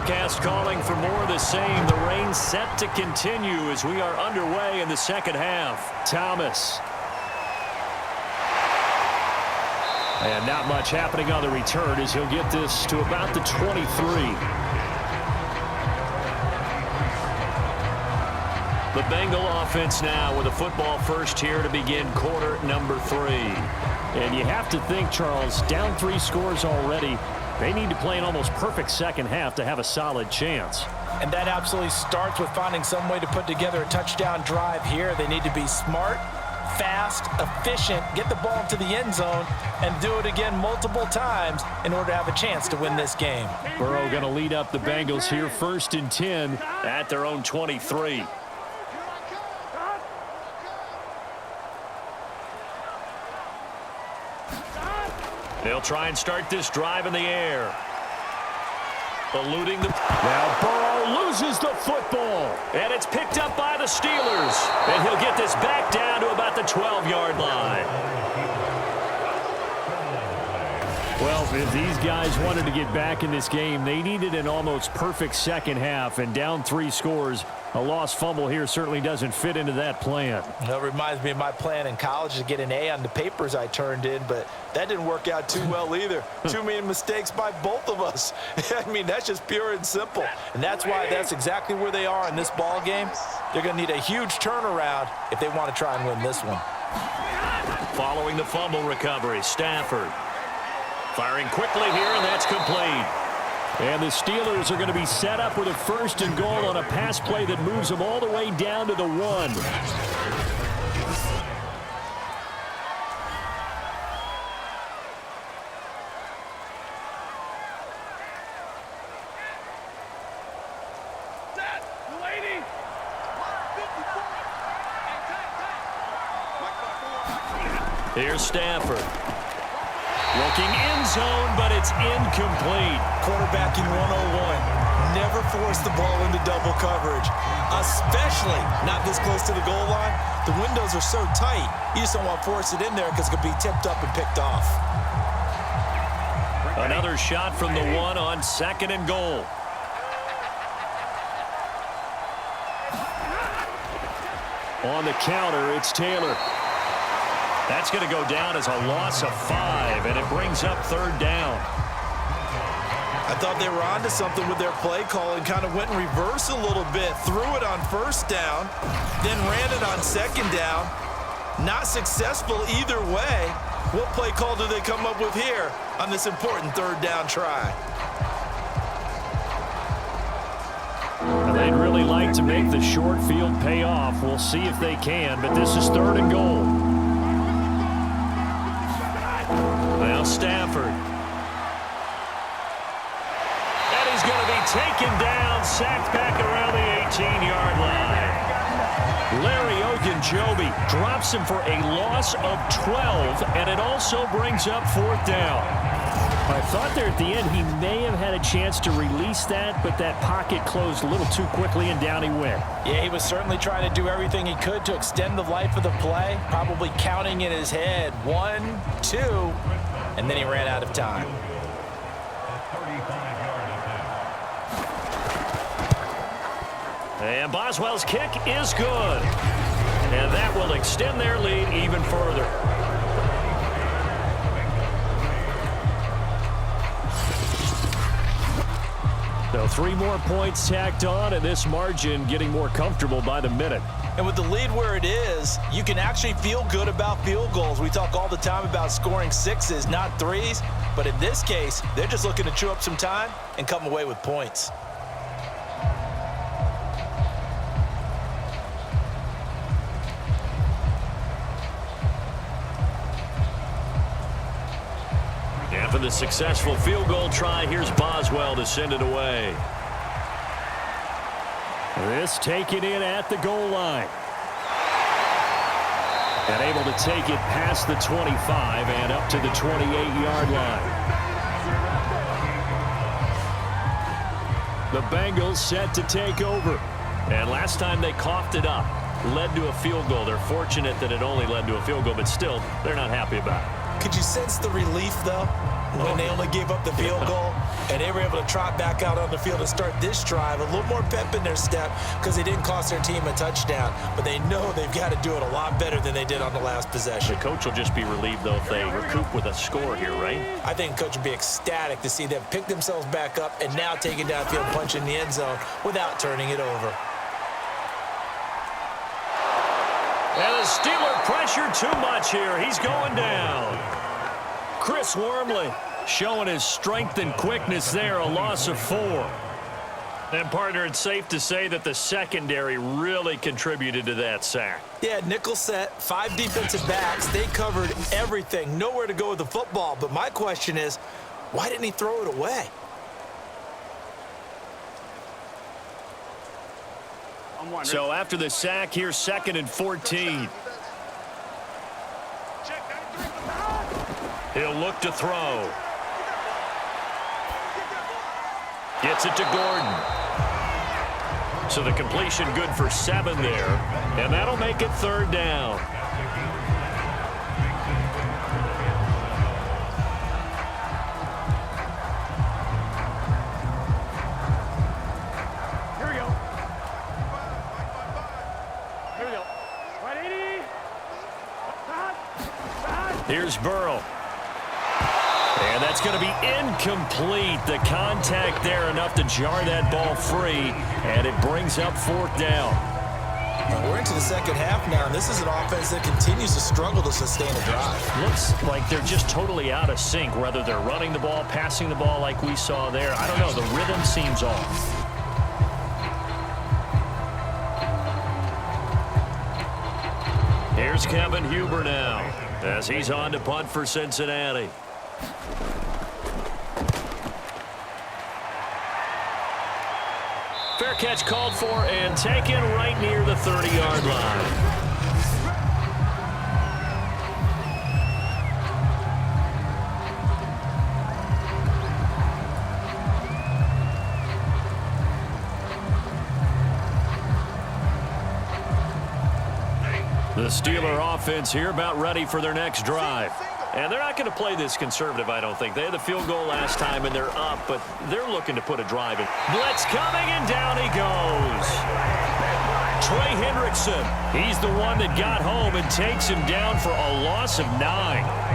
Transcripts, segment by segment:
forecast calling for more of the same. The rain set to continue as we are underway in the second half. Thomas. And not much happening on the return as he'll get this to about the 23. The Bengal offense now with a football first here to begin quarter number 3. And you have to think, Charles, down 3 scores already. They need to play an almost perfect second half to have a solid chance. And that absolutely starts with finding some way to put together a touchdown drive here. They need to be smart, fast, efficient, get the ball into the end zone, and do it again multiple times in order to have a chance to win this game. Burrow going to lead up the Bengals here, 1st and 10 at their own 23. They'll try and start this drive in the air. Eluding the... Now Burrow loses the football. And it's picked up by the Steelers. And he'll get this back down to about the 12-yard line. Well, if these guys wanted to get back in this game, they needed an almost perfect second half. And down 3 scores, a lost fumble here certainly doesn't fit into that plan. That reminds me of my plan in college to get an A on the papers I turned in, but that didn't work out too well either. Too many mistakes by both of us. I mean, that's just pure and simple. And that's why that's exactly where they are in this ball game. They're going to need a huge turnaround if they want to try and win this one. Following the fumble recovery, Stafford. Firing quickly here, and that's complete. And the Steelers are going to be set up with a 1st and goal on a pass play that moves them all the way down to the 1. Here's Stafford. Looking end zone, but it's incomplete. Quarterbacking 101. Never force the ball into double coverage, especially not this close to the goal line. The windows are so tight, you just don't want to force it in there because it could be tipped up and picked off. Another shot from the 1 on 2nd and goal. On the counter, it's Taylor. That's going to go down as a loss of 5, and it brings up 3rd down. I thought they were onto something with their play call and kind of went in reverse a little bit. Threw it on 1st down, then ran it on 2nd down. Not successful either way. What play call do they come up with here on this important 3rd down try? They'd really like to make the short field pay off. We'll see if they can, but this is 3rd and goal. Now Stafford. And he's going to be taken down, sacked back around the 18-yard line. Larry Ogunjobi drops him for a loss of 12, and it also brings up 4th down. I thought there at the end he may have had a chance to release that, but that pocket closed a little too quickly, and down he went. Yeah, he was certainly trying to do everything he could to extend the life of the play, probably counting in his head 1, 2, and then he ran out of time. And Boswell's kick is good. And that will extend their lead even further. So 3 more points tacked on, and this margin getting more comfortable by the minute. And with the lead where it is, you can actually feel good about field goals. We talk all the time about scoring 6s, not 3s. But in this case, they're just looking to chew up some time and come away with points. And for the successful field goal try, here's Boswell to send it away. This taken in at the goal line. And able to take it past the 25 and up to the 28-yard line. The Bengals set to take over. And last time they coughed it up, led to a field goal. They're fortunate that it only led to a field goal, but still, they're not happy about it. Could you sense the relief, though? when they only gave up the field goal, and they were able to trot back out on the field and start this drive. A little more pep in their step because they didn't cost their team a touchdown, but they know they've got to do it a lot better than they did on the last possession. The coach will just be relieved, though, if they recoup with a score here, right? I think the coach would be ecstatic to see them pick themselves back up and now take it downfield, punch in the end zone without turning it over. And the Steeler pressure too much here. He's going down. Chris Wormley showing his strength and quickness there, a loss of 4. And, partner, it's safe to say that the secondary really contributed to that sack. Yeah, nickel set, 5 defensive backs. They covered everything. Nowhere to go with the football. But my question is, why didn't he throw it away? So after the sack, here's 2nd and 14. He'll look to throw. Gets it to Gordon. So the completion good for 7 there. And that'll make it 3rd down. Here's Burrow. And that's going to be incomplete. The contact there enough to jar that ball free, and it brings up 4th down. We're into the second half now, and this is an offense that continues to struggle to sustain a drive. Looks like they're just totally out of sync, whether they're running the ball, passing the ball like we saw there. I don't know. The rhythm seems off. Here's Kevin Huber now, as he's on to punt for Cincinnati. Fair catch called for and taken right near the 30-yard line. The Steeler offense here about ready for their next drive. And they're not going to play this conservative, I don't think. They had the field goal last time, and they're up, but they're looking to put a drive in. Blitz coming, and down he goes. Trey Hendrickson, he's the one that got home and takes him down for a loss of 9.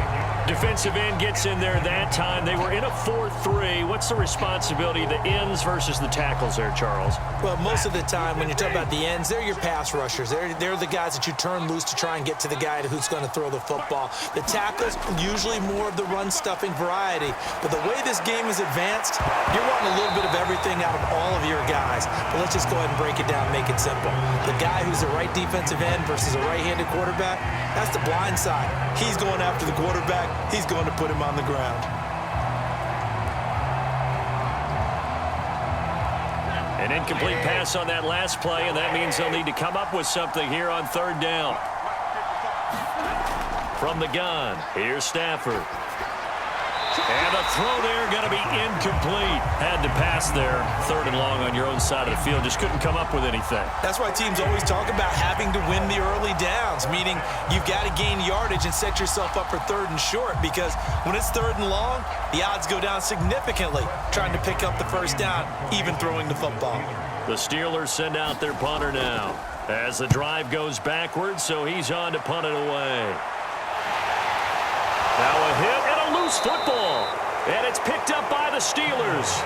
Defensive end gets in there that time. They were in a 4-3. What's the responsibility, the ends versus the tackles there, Charles? Well, most of the time when you talk about the ends, they're your pass rushers. They're the guys that you turn loose to try and get to the guy who's going to throw the football. The tackles, usually more of the run-stuffing variety. But the way this game is advanced, you're wanting a little bit of everything out of all of your guys. But let's just go ahead and break it down and make it simple. The guy who's the right defensive end versus a right-handed quarterback, that's the blind side. He's going after the quarterback. He's going to put him on the ground. An incomplete pass on that last play, and that means they'll need to come up with something here on 3rd down. From the gun, here's Stafford. And the throw there going to be incomplete. Had to pass there, 3rd and long on your own side of the field. Just couldn't come up with anything. That's why teams always talk about having to win the early downs, meaning you've got to gain yardage and set yourself up for 3rd and short, because when it's 3rd and long, the odds go down significantly trying to pick up the 1st down, even throwing the football. The Steelers send out their punter now as the drive goes backwards, so he's on to punt it away. Now a hit and a loose football, and it's picked up by the Steelers.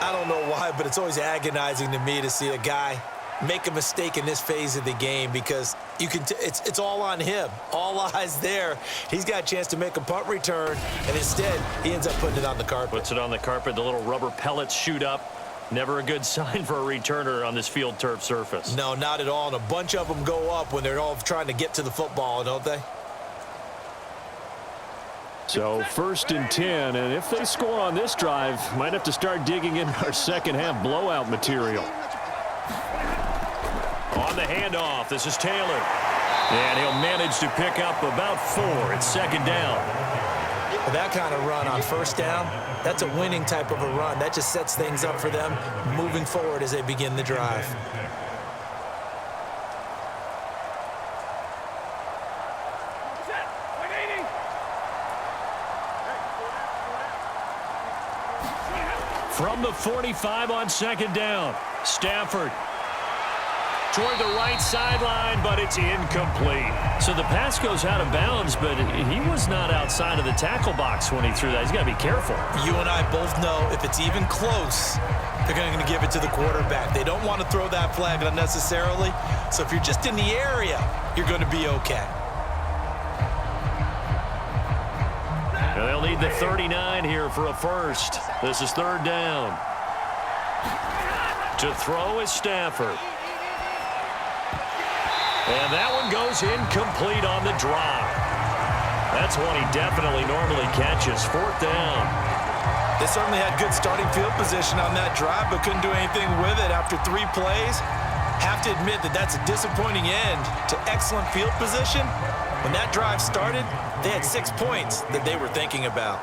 I don't know why, but it's always agonizing to me to see a guy make a mistake in this phase of the game, because you can it's all on him. All eyes there. He's got a chance to make a punt return, and instead he ends up putting it on the carpet. Puts it on the carpet. The little rubber pellets shoot up. Never a good sign for a returner on this field turf surface. No, not at all. And a bunch of them go up when they're all trying to get to the football, don't they? So 1st and 10, and if they score on this drive, might have to start digging in our second half blowout material. On the handoff, this is Taylor. And he'll manage to pick up about 4. It's 2nd down. Well, that kind of run on 1st down, that's a winning type of a run. That just sets things up for them moving forward as they begin the drive. From the 45 on second down, Stafford toward the right sideline, but it's incomplete. So the pass goes out of bounds, but he was not outside of the tackle box when he threw that. He's got to be careful. You and I both know if it's even close, they're going to give it to the quarterback. They don't want to throw that flag unnecessarily. So if you're just in the area, you're going to be okay. And they'll need the 39 here for a first. This is third down. To throw is Stafford. And that one goes incomplete on the drop. That's one he definitely normally catches. Fourth down. They certainly had good starting field position on that drive, but couldn't do anything with it after 3 plays. Have to admit that that's a disappointing end to excellent field position. When that drive started, they had 6 points that they were thinking about.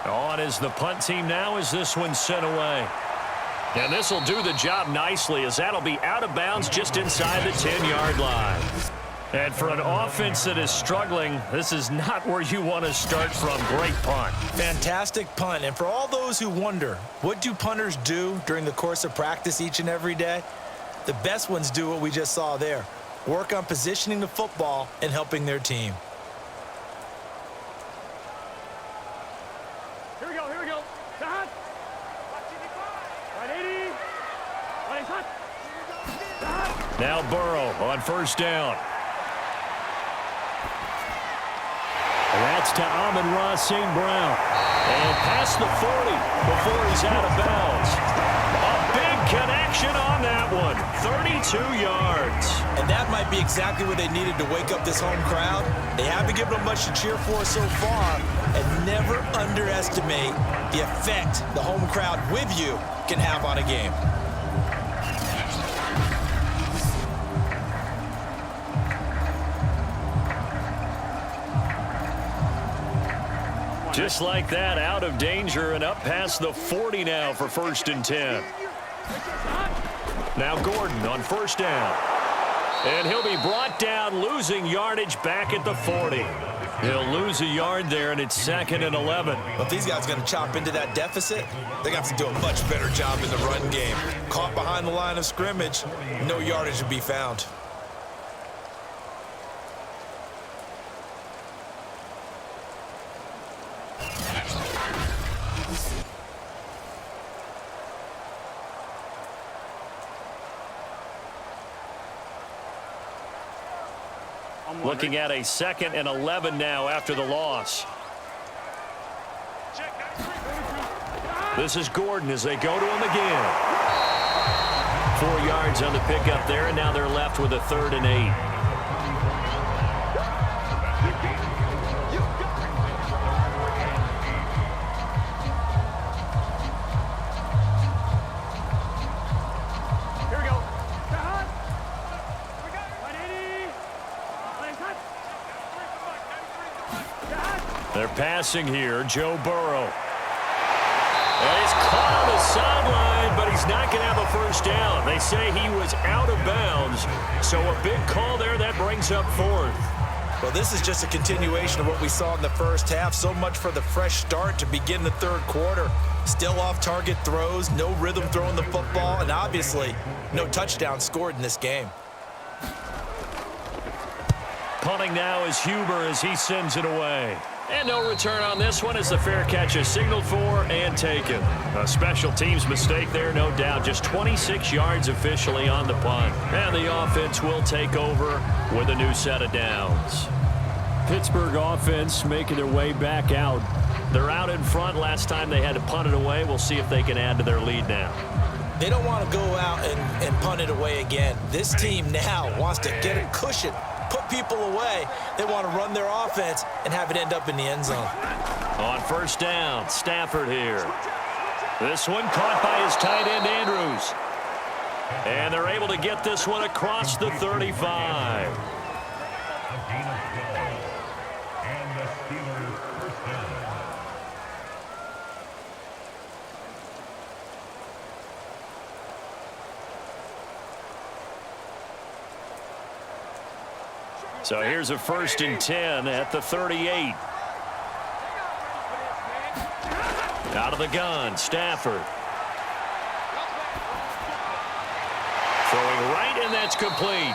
On is the punt team now as this one's sent away. And this will do the job nicely as that'll be out of bounds just inside the 10-yard line. And for an offense that is struggling, this is not where you want to start from. Great punt. Fantastic punt. And for all those who wonder, what do punters do during the course of practice each and every day? The best ones do what we just saw there. Work on positioning the football and helping their team. Here we go. Stop. Now Burrow on first down. That's to Amon-Ra St. Brown. And past the 40 before he's out of bounds. A big connection on that one. 32 yards. And that might be exactly what they needed to wake up this home crowd. They haven't given them much to cheer for so far. And never underestimate the effect the home crowd with you can have on a game. Just like that, out of danger and up past the 40 now for first and 10. Now Gordon on first down. And he'll be brought down, losing yardage back at the 40. He'll lose a yard there, and it's second and 11. Well, if these guys are going to chop into that deficit, they're going to have to do a much better job in the run game. Caught behind the line of scrimmage, no yardage to be found. Looking at a second and 11 now after the loss. This is Gordon as they go to him again. 4 yards on the pickup there, and now they're left with a third and 8. They're passing here, Joe Burrow. And he's caught on the sideline, but he's not going to have a first down. They say he was out of bounds, so a big call there that brings up fourth. Well, this is just a continuation of what we saw in the first half. So much for the fresh start to begin the third quarter. Still off-target throws, no rhythm throwing the football, and obviously no touchdown scored in this game. Punting now is Huber as he sends it away. And no return on this one as the fair catch is signaled for and taken. A special teams mistake there, no doubt. Just 26 yards officially on the punt. And the offense will take over with a new set of downs. Pittsburgh offense making their way back out. They're out in front. Last time they had to punt it away. We'll see if they can add to their lead now. They don't want to go out and punt it away again. This team now wants to get a cushion, put people away. They want to run their offense and have it end up in the end zone. On first down, Stafford here. This one caught by his tight end, Andrews. And they're able to get this one across the 35. So here's a first and 10 at the 38. Out of the gun, Stafford. Throwing right, and that's complete.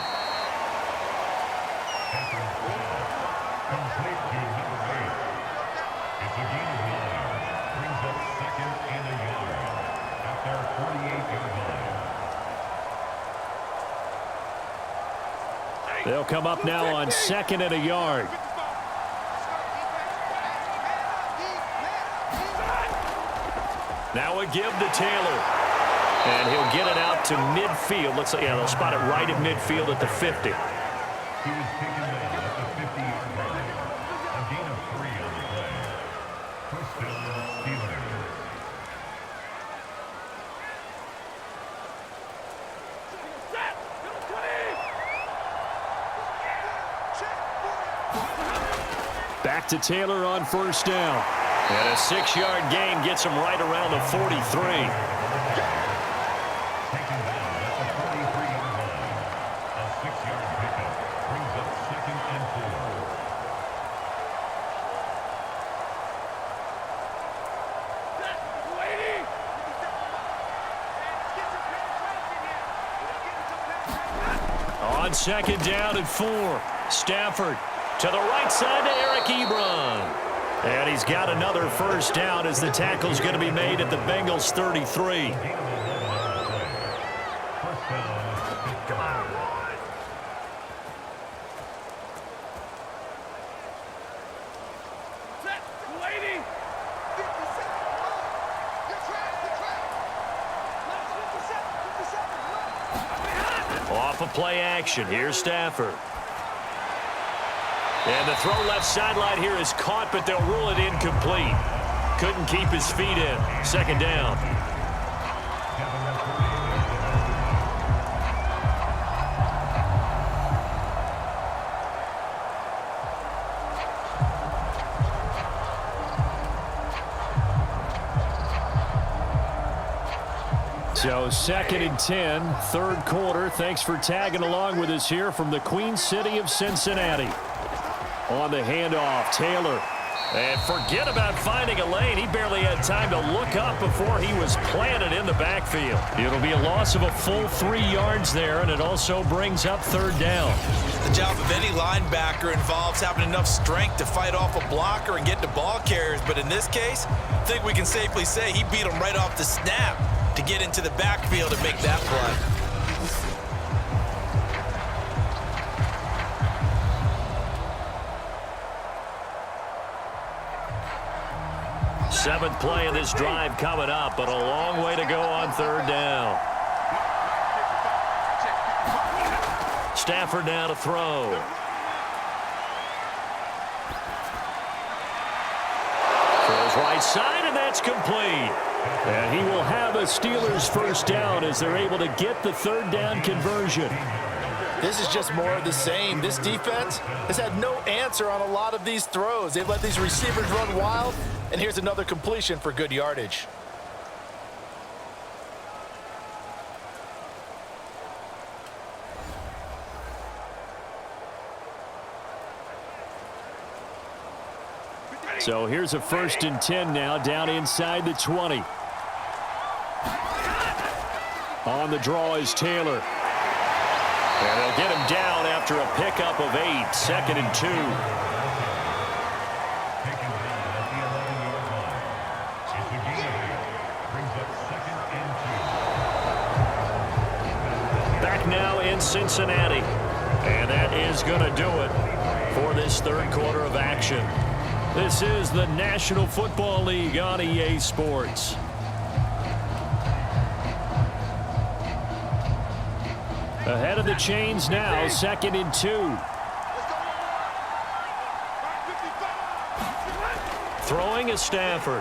They'll come up now on 2nd and a yard. Now a give to Taylor. And he'll get it out to midfield. Looks like, yeah, they'll spot it right at midfield at the 50. He was taken down at the 50-yard line. A gain of 3 on the play. First down, Steelers. Back to Taylor on 1st down. And a 6-yard gain gets him right around the 43. Taken down at the 43-yard line. A 6-yard pickup brings up 2nd and 4. On 2nd down and 4. Stafford to the right side to Eric Ebron. And he's got another 1st down as the tackle's going to be made at the Bengals 33. Come on. Off of play action. Here's Stafford. And the throw left sideline here is caught, but they'll rule it incomplete. Couldn't keep his feet in. 2nd down. So 2nd and 10, 3rd quarter. Thanks for tagging along with us here from the Queen City of Cincinnati. On the handoff, Taylor. And forget about finding a lane. He barely had time to look up before he was planted in the backfield. It'll be a loss of a full 3 yards there, and it also brings up 3rd down. The job of any linebacker involves having enough strength to fight off a blocker and get to ball carriers. But in this case, I think we can safely say he beat him right off the snap to get into the backfield and make that play. 7th play of this drive coming up, but a long way to go on 3rd down. Stafford now to throw. Throws right side, and that's complete. And he will have a Steelers 1st down as they're able to get the 3rd down conversion. This is just more of the same. This defense has had no answer on a lot of these throws. They've let these receivers run wild, and here's another completion for good yardage. So here's a 1st and 10 now, down inside the 20. On the draw is Taylor. And they'll get him down after a pickup of 8, 2nd and 2. Taken down at the 11-yard line. It's a gain. Brings up 2nd and 2. Back now in Cincinnati. And that is going to do it for this 3rd quarter of action. This is the National Football League on EA Sports. Ahead of the chains now, 2nd and 2. Throwing is Stafford.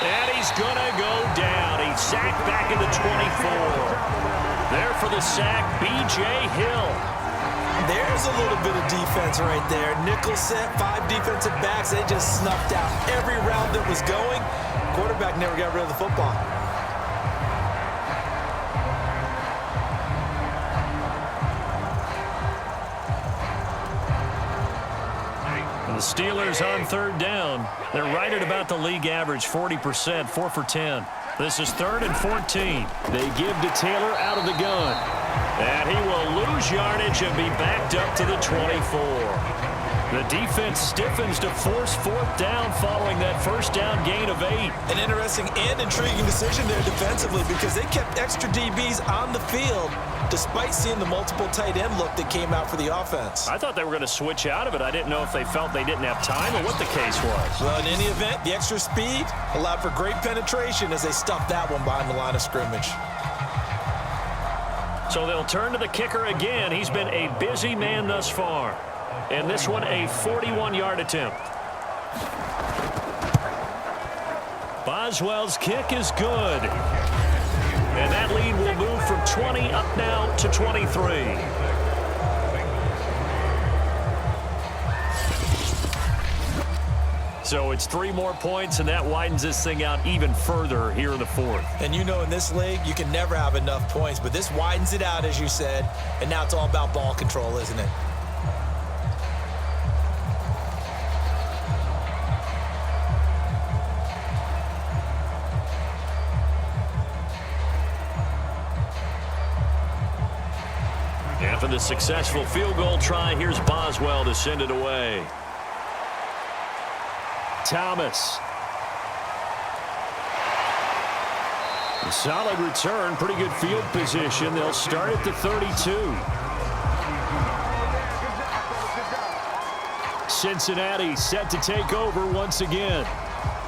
And he's going to go down. He's sacked back in the 24. There for the sack, B.J. Hill. There's a little bit of defense right there. Nickel set, 5 defensive backs. They just snuffed out every route that was going. Quarterback never got rid of the football. The Steelers on third down. They're right at about the league average, 40%, 4 for 10. This is 3rd and 14. They give to Taylor out of the gun. And he will lose yardage and be backed up to the 24. The defense stiffens to force 4th down following that first down gain of 8. An interesting and intriguing decision there defensively because they kept extra DBs on the field despite seeing the multiple tight end look that came out for the offense. I thought they were going to switch out of it. I didn't know if they felt they didn't have time or what the case was. Well, in any event, the extra speed allowed for great penetration as they stuffed that one behind the line of scrimmage. So they'll turn to the kicker again. He's been a busy man thus far. And this one a 41-yard attempt. Boswell's kick is good. And that lead will move from 20 up now to 23. So it's 3 more points, and that widens this thing out even further here in the 4th. And you know in this league, you can never have enough points, but this widens it out, as you said, and now it's all about ball control, isn't it? After the successful field goal try, here's Boswell to send it away. Thomas. A solid return, pretty good field position. They'll start at the 32. Cincinnati set to take over once again.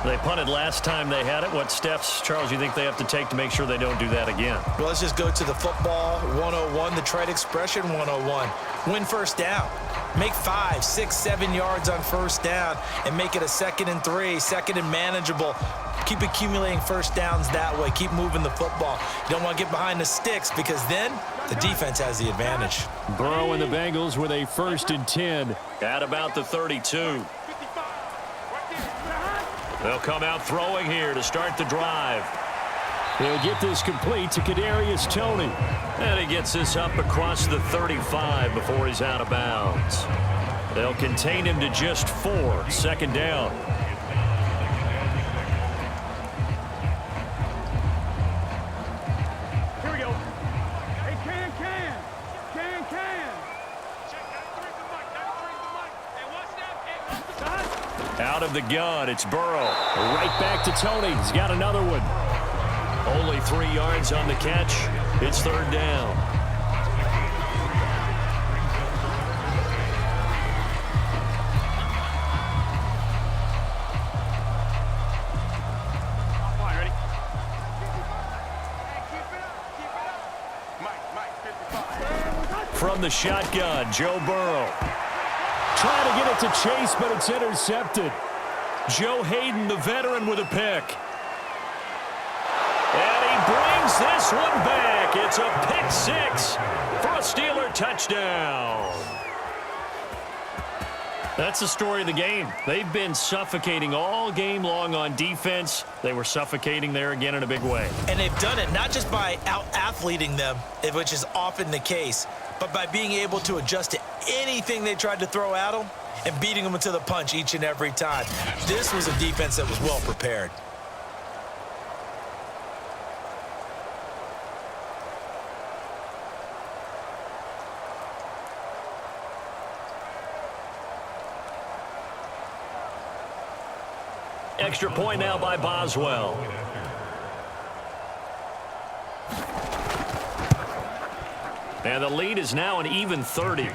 They punted last time they had it. What steps, Charles, you think they have to take to make sure they don't do that again? Well, let's just go to the football 101, the trite expression 101. Win first down. Make 5, 6, 7 yards on first down and make it a 2nd and 3, 2nd and manageable. Keep accumulating first downs that way. Keep moving the football. You don't want to get behind the sticks because then the defense has the advantage. Burrow and the Bengals with a 1st and 10 at about the 32. They'll come out throwing here to start the drive. He'll get this complete to Kadarius Toney. And he gets this up across the 35 before he's out of bounds. They'll contain him to just 4, 2nd down. Here we go. Hey, can. Out of the gun, it's Burrow. Right back to Toney. He's got another one. Only 3 yards on the catch. It's 3rd down. Ready? From the shotgun, Joe Burrow. Trying to get it to Chase, but it's intercepted. Joe Hayden, the veteran, with a pick. And he brings this one back. It's a pick 6 for a Steeler touchdown. That's the story of the game. They've been suffocating all game long on defense. They were suffocating there again in a big way. And they've done it not just by out-athleting them, which is often the case, but by being able to adjust to anything they tried to throw at them and beating them to the punch each and every time. This was a defense that was well prepared. Extra point now by Boswell. And the lead is now an even 30.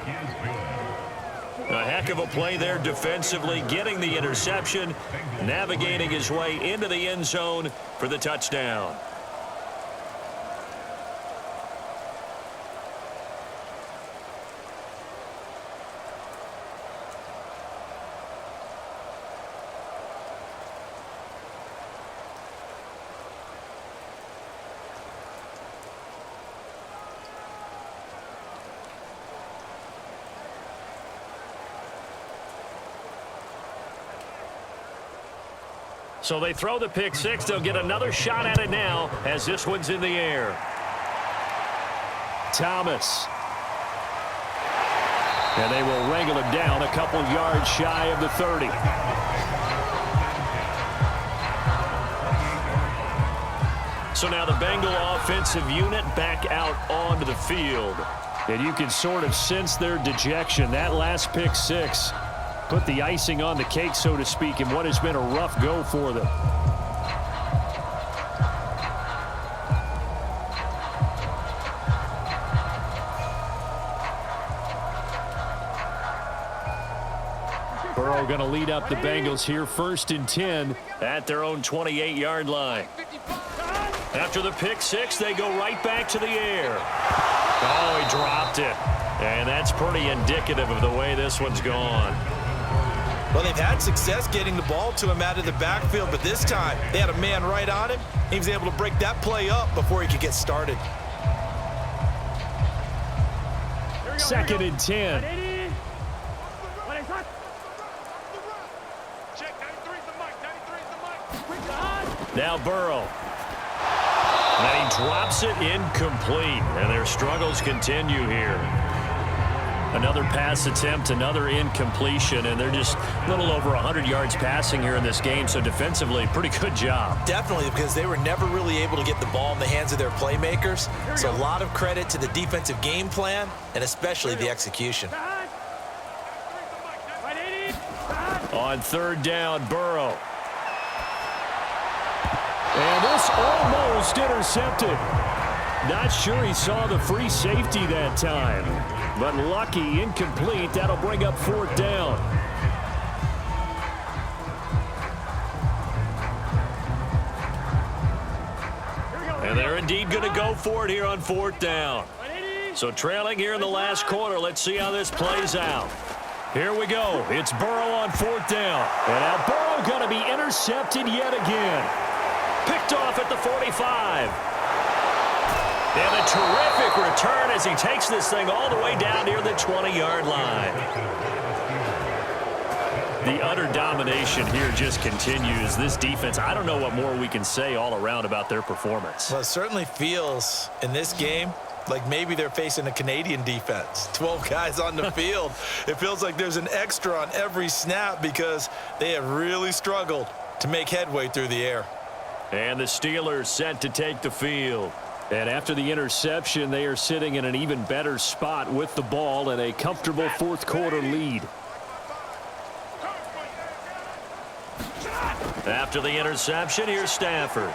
A heck of a play there defensively, getting the interception, navigating his way into the end zone for the touchdown. So they throw the pick 6. They'll get another shot at it now as this one's in the air. Thomas. And they will wrangle him down a couple yards shy of the 30. So now the Bengal offensive unit back out onto the field. And you can sort of sense their dejection. That last pick six put the icing on the cake, so to speak, in what has been a rough go for them. Burrow going to lead up the Bengals here, 1st and 10 at their own 28-yard line. After the pick six, they go right back to the air. Oh, he dropped it. And that's pretty indicative of the way this one's gone. Well, they've had success getting the ball to him out of the backfield, but this time they had a man right on him. He was able to break that play up before he could get started. 2nd and 10. Now Burrow. And he drops it incomplete. And their struggles continue here. Another pass attempt, another incompletion, and they're just a little over 100 yards passing here in this game, so defensively, pretty good job. Definitely, because they were never really able to get the ball in the hands of their playmakers. So a lot of credit to the defensive game plan, and especially the execution. On 3rd down, Burrow. And this almost intercepted. Not sure he saw the free safety that time. But lucky, incomplete. That'll bring up 4th down. And they're indeed going to go for it here on 4th down. So trailing here in the last quarter. Let's see how this plays out. Here we go. It's Burrow on 4th down. And now Burrow going to be intercepted yet again. Picked off at the 45. And a terrific return as he takes this thing all the way down near the 20-yard line. The utter domination here just continues. This defense, I don't know what more we can say all around about their performance. Well, it certainly feels in this game like maybe they're facing a Canadian defense. 12 guys on the field. It feels like there's an extra on every snap because they have really struggled to make headway through the air. And the Steelers set to take the field. And after the interception, they are sitting in an even better spot with the ball and a comfortable 4th quarter lead. After the interception, here's Stafford.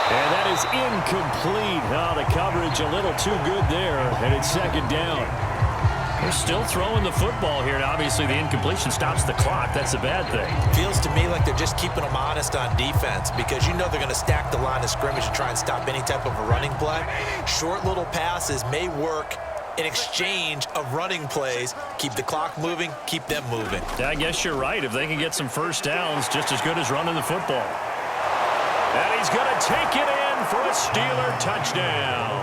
And that is incomplete. Oh, the coverage a little too good there, and it's 2nd down. They're still throwing the football here, and obviously the incompletion stops the clock. That's a bad thing. Feels to me like they're just keeping them honest on defense because you know they're going to stack the line of scrimmage and try and stop any type of a running play. Short little passes may work in exchange of running plays. Keep the clock moving, keep them moving. I guess you're right. If they can get some first downs, just as good as running the football. And he's going to take it in for a Steeler touchdown.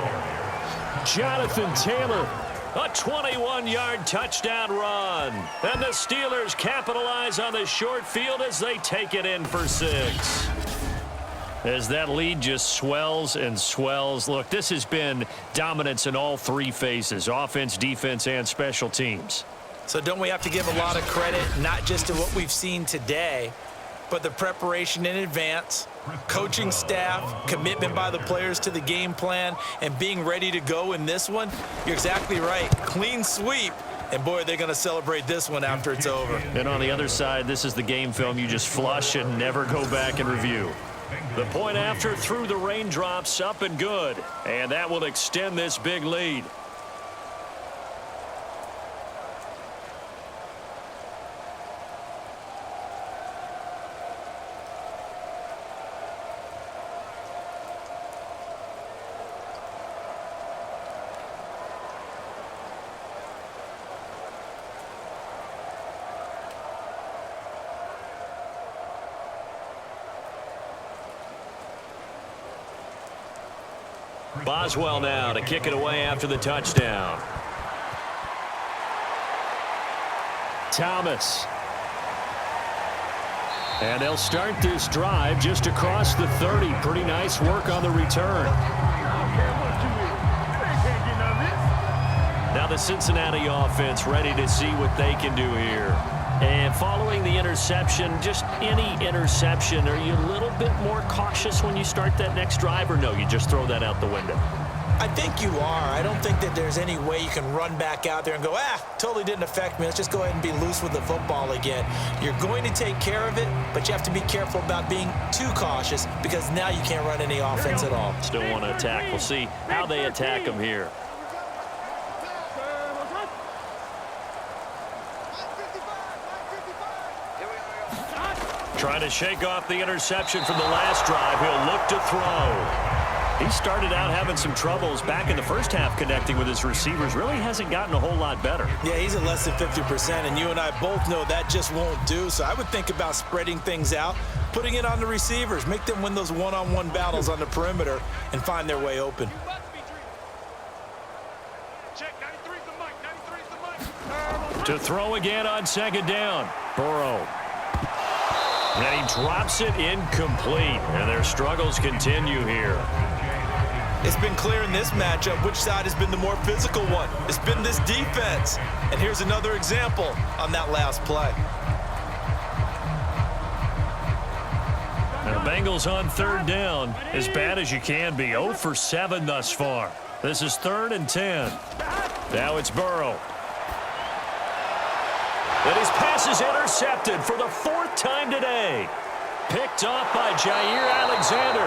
Jonathan Taylor. A 21-yard touchdown run. And the Steelers capitalize on the short field as they take it in for 6. As that lead just swells and swells. Look, this has been dominance in all 3 phases, offense, defense, and special teams. So don't we have to give a lot of credit, not just to what we've seen today, but the preparation in advance, coaching staff, commitment by the players to the game plan, and being ready to go in this one? You're exactly right. Clean sweep. And, boy, they're going to celebrate this one after it's over. And on the other side, this is the game film you just flush and never go back and review. The point after through the raindrops, up and good. And that will extend this big lead. Boswell now to kick it away after the touchdown. Thomas. And they'll start this drive just across the 30. Pretty nice work on the return. the Cincinnati offense ready to see what they can do here. And following the interception, just any interception, are you a little bit more cautious when you start that next drive, or no, you just throw that out the window? I think you are. I don't think that there's any way you can run back out there and go, totally didn't affect me. Let's just go ahead and be loose with the football again. You're going to take care of it, but you have to be careful about being too cautious because now you can't run any offense at all. Still want to attack. We'll see how they attack them here. Trying to shake off the interception from the last drive. He'll look to throw. He started out having some troubles back in the first half connecting with his receivers. Really hasn't gotten a whole lot better. Yeah, he's at less than 50%, and you and I both know that just won't do. So I would think about spreading things out, putting it on the receivers, make them win those one-on-one battles on the perimeter and find their way open. To throw again on second down. Burrow. And he drops it incomplete. And their struggles continue here. It's been clear in this matchup which side has been the more physical one. It's been this defense. And here's another example on that last play. The Bengals on third down, as bad as you can be. 0 for 7 thus far. This is 3rd and 10. Now it's Burrow. And his pass is intercepted for the 4th time today. Picked off by Jair Alexander.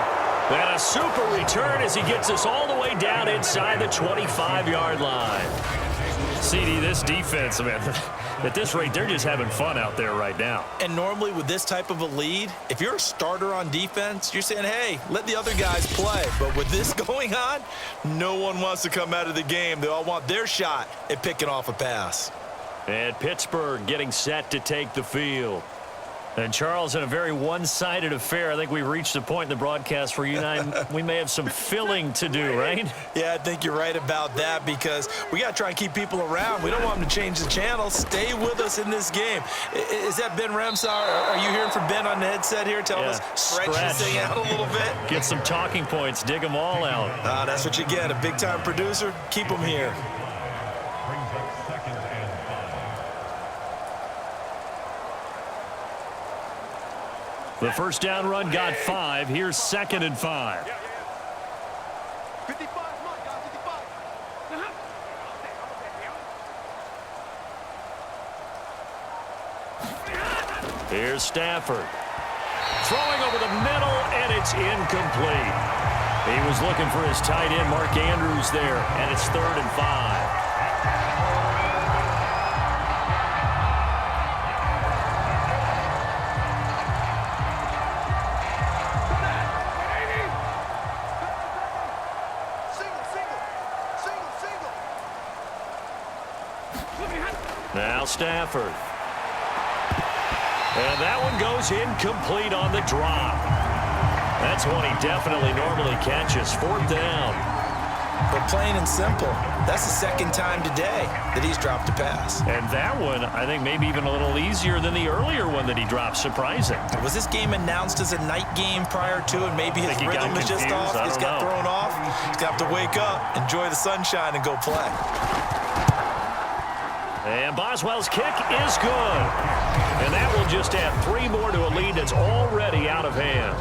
And a super return as he gets us all the way down inside the 25-yard line. CD, this defense, man, at this rate, they're just having fun out there right now. And normally with this type of a lead, if you're a starter on defense, you're saying, hey, let the other guys play. But with this going on, no one wants to come out of the game. They all want their shot at picking off a pass. And Pittsburgh getting set to take the field. And, Charles, in a very one-sided affair, I think we've reached the point in the broadcast where you and I, we may have some filling to do, right? Yeah, I think you're right about that because we got to try and keep people around. We don't want them to change the channel. Stay with us in this game. Is that Ben Remsar? Are you hearing from Ben on the headset here telling us stretch this thing out a little bit? Get some talking points. Dig them all out. That's what you get. A big-time producer. Keep them here. Brings up 2nd and 5. The first down run got 5. Here's 2nd and 5. 55, come on, guys, 55. Here's Stafford. Throwing over the middle, and it's incomplete. He was looking for his tight end, Mark Andrews, there, and it's 3rd and 5. Now Stafford. And that one goes incomplete on the drop. That's one he definitely normally catches. 4th down. But plain and simple, that's the 2nd time today that he's dropped a pass. And that one, I think, maybe even a little easier than the earlier one that he dropped. Surprising. Was this game announced as a night game prior to, and maybe his rhythm is just off? He's got thrown off. He's going to have to wake up, enjoy the sunshine, and go play. And Boswell's kick is good. And that will just add 3 more to a lead that's already out of hand.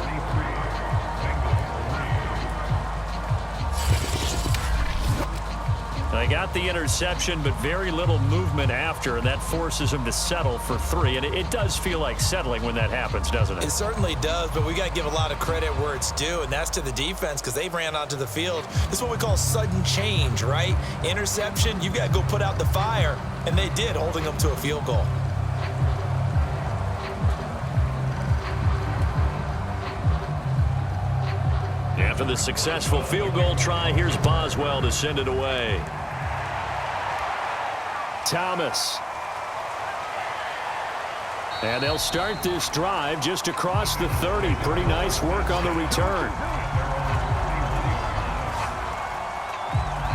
They got the interception, but very little movement after, and that forces him to settle for 3. And it does feel like settling when that happens, doesn't it? It certainly does, but we got to give a lot of credit where it's due, and that's to the defense because they ran onto the field. This is what we call sudden change, right? Interception, you've got to go put out the fire, and they did, holding them to a field goal. After the successful field goal try, here's Boswell to send it away. Thomas. And they'll start this drive just across the 30. Pretty nice work on the return.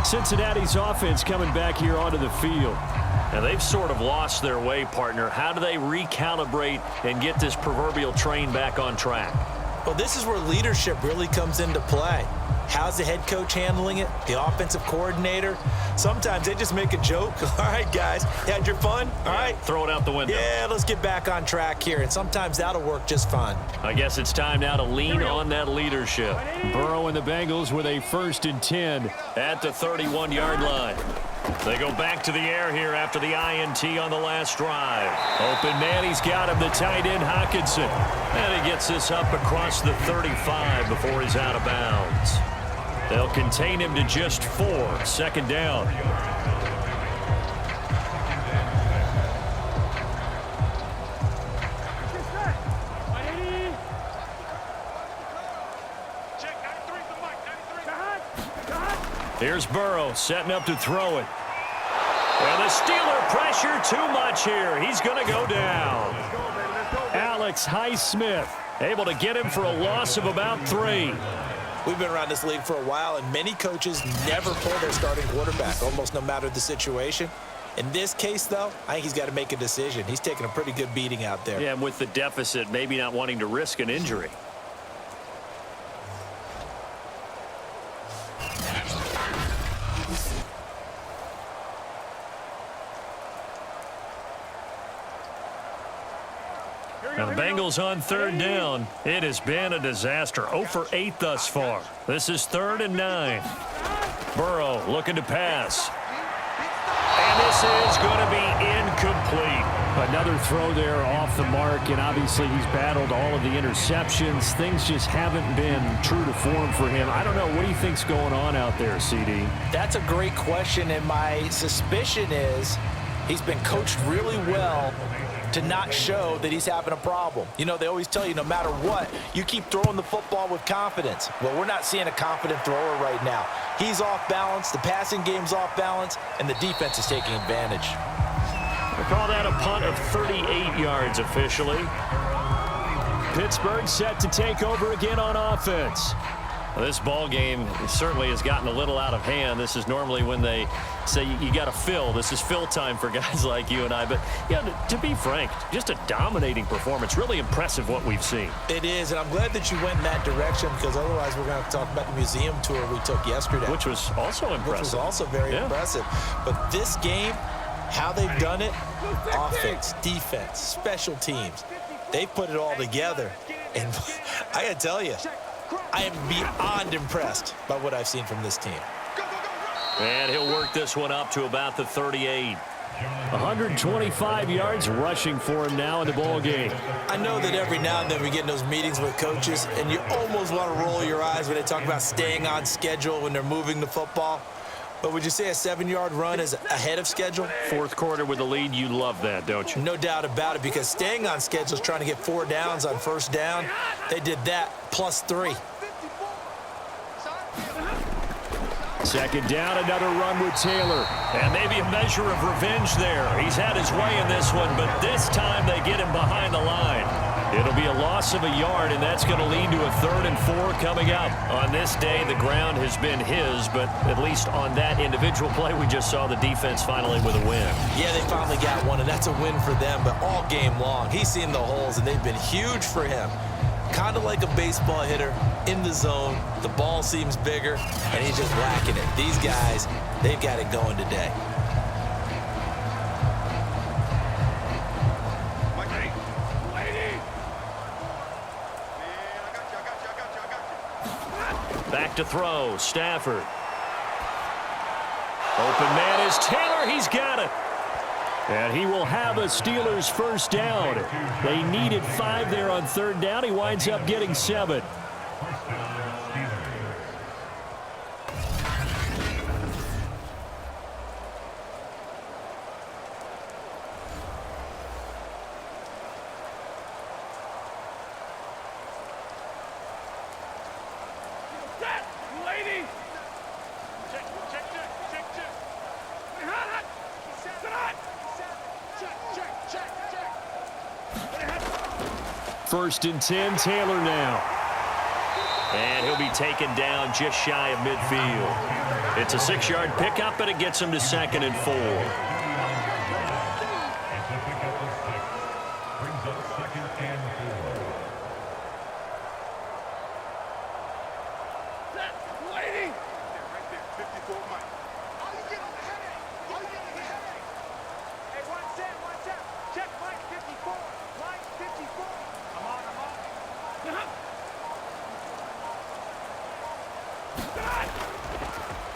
Cincinnati's offense coming back here onto the field. Now, they've sort of lost their way, partner. How do they recalibrate and get this proverbial train back on track? Well, this is where leadership really comes into play. How's the head coach handling it? The offensive coordinator? Sometimes they just make a joke. All right, guys, had your fun? All right. Throw it out the window. Yeah, let's get back on track here, and sometimes that'll work just fine. I guess it's time now to lean on that leadership. Burrow and the Bengals with a 1st and 10 at the 31-yard line. They go back to the air here after the INT on the last drive. Open man, he's got him, the tight end Hockenson. And he gets this up across the 35 before he's out of bounds. They'll contain him to just 4, 2nd down. Here's Burrow setting up to throw it. And the Steeler pressure too much here. He's going to go down. Alex Highsmith able to get him for a loss of about 3. We've been around this league for a while, and many coaches never pull their starting quarterback, almost no matter the situation. In this case, though, I think he's got to make a decision. He's taking a pretty good beating out there. Yeah, and with the deficit, maybe not wanting to risk an injury. Now the Bengals on 3rd down. It has been a disaster. 0 for 8 thus far. This is 3rd and 9. Burrow looking to pass. And this is going to be incomplete. Another throw there off the mark, and obviously he's battled all of the interceptions. Things just haven't been true to form for him. I don't know. What do you think's going on out there, CD? That's a great question, and my suspicion is he's been coached really well to not show that he's having a problem. You know, they always tell you no matter what, you keep throwing the football with confidence. Well, we're not seeing a confident thrower right now. He's off balance, the passing game's off balance, and the defense is taking advantage. We call that a punt of 38 yards officially. Pittsburgh set to take over again on offense. Well, this ball game certainly has gotten a little out of hand. This is normally when they say you got to fill. This is fill time for guys like you and I. But, yeah, to be frank, just a dominating performance. Really impressive what we've seen. It is, and I'm glad that you went in that direction because otherwise we're going to talk about the museum tour we took yesterday. Which was also impressive. Which was also very impressive. But this game, how they've done it, offense, defense, special teams, they put it all together. And I got to tell you, I am beyond impressed by what I've seen from this team. And he'll work this one up to about the 38. 125 yards rushing for him now in the ball game. I know that every now and then we get in those meetings with coaches, and you almost want to roll your eyes when they talk about staying on schedule when they're moving the football. But would you say a 7-yard run is ahead of schedule? 4th quarter with the lead, you love that, don't you? No doubt about it, because staying on schedule is trying to get 4 downs on 1st down. They did that plus 3. 2nd down, another run with Taylor. And maybe a measure of revenge there. He's had his way in this one, but this time they get him behind the line. It'll be a loss of a yard, and that's going to lead to a 3rd and 4 coming up. On this day, the ground has been his, but at least on that individual play, we just saw the defense finally with a win. Yeah, they finally got one, and that's a win for them, but all game long, he's seen the holes, and they've been huge for him. Kind of like a baseball hitter in the zone. The ball seems bigger, and he's just whacking it. These guys, they've got it going today. Back to throw, Stafford. Open man is Taylor, he's got it. And he will have a Steelers 1st down. They needed 5 there on 3rd down. He winds up getting 7. First and 10, Taylor now. And he'll be taken down just shy of midfield. It's a 6-yard pickup, and it gets him to 2nd and 4. Brings up 2nd and 4.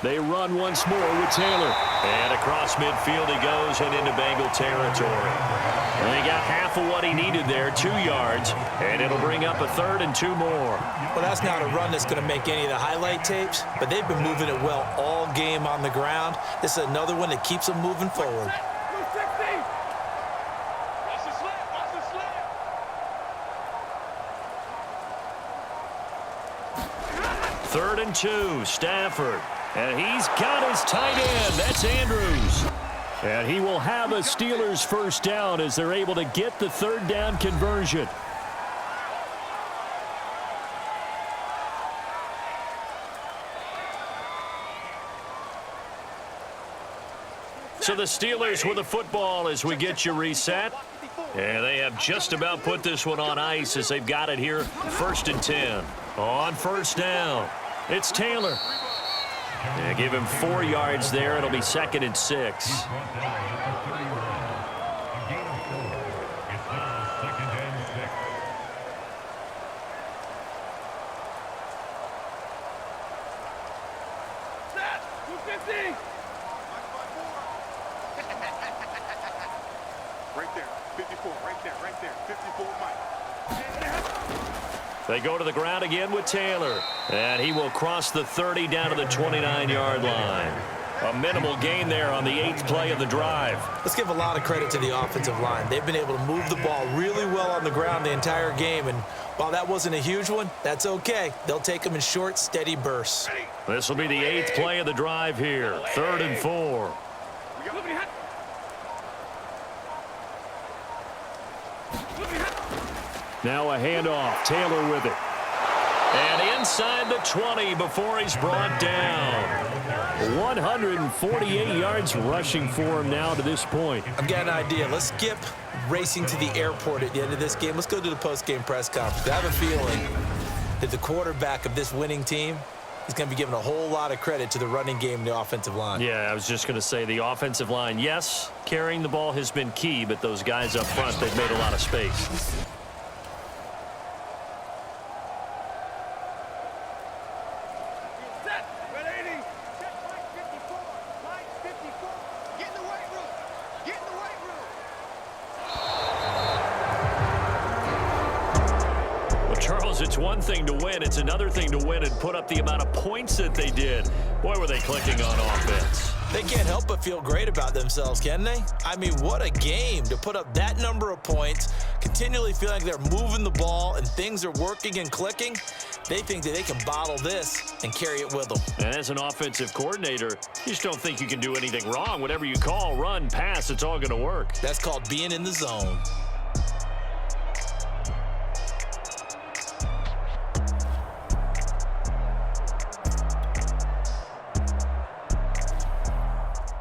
They run once more with Taylor. And across midfield he goes and into Bengal territory. And he got half of what he needed there, 2 yards, and it'll bring up a 3rd and 2 more. Well, that's not a run that's going to make any of the highlight tapes, but they've been moving it well all game on the ground. This is another one that keeps them moving forward. 260. Watch the slip. Watch the slip. 3rd and 2, Stafford. And he's got his tight end. That's Andrews. And he will have a Steelers first down as they're able to get the 3rd down conversion. So the Steelers with the football as we get you reset. And they have just about put this one on ice as they've got it here. 1st and 10. On 1st down, it's Taylor. Yeah, give him 4 yards there. It'll be 2nd and 6. Set. 250. Right there. 54. Right there. Right there. 54, Mike. They go to the ground again with Taylor. And he will cross the 30 down to the 29-yard line. A minimal gain there on the 8th play of the drive. Let's give a lot of credit to the offensive line. They've been able to move the ball really well on the ground the entire game, and while that wasn't a huge one, that's okay. They'll take them in short, steady bursts. This will be the 8th play of the drive here. 3rd and 4. Now a handoff. Taylor with it. And inside the 20 before he's brought down. 148 yards rushing for him now to this point. I've got an idea. Let's skip racing to the airport at the end of this game. Let's go to the post-game press conference. I have a feeling that the quarterback of this winning team is going to be giving a whole lot of credit to the running game and the offensive line. Yeah, I was just going to say the offensive line, yes, carrying the ball has been key, but those guys up front, they've made a lot of space. It's one thing to win. It's another thing to win and put up the amount of points that they did. Boy, were they clicking on offense. They can't help but feel great about themselves, can they? I mean, what a game to put up that number of points, continually feeling like they're moving the ball and things are working and clicking. They think that they can bottle this and carry it with them. And as an offensive coordinator, you just don't think you can do anything wrong. Whatever you call, run, pass, it's all going to work. That's called being in the zone.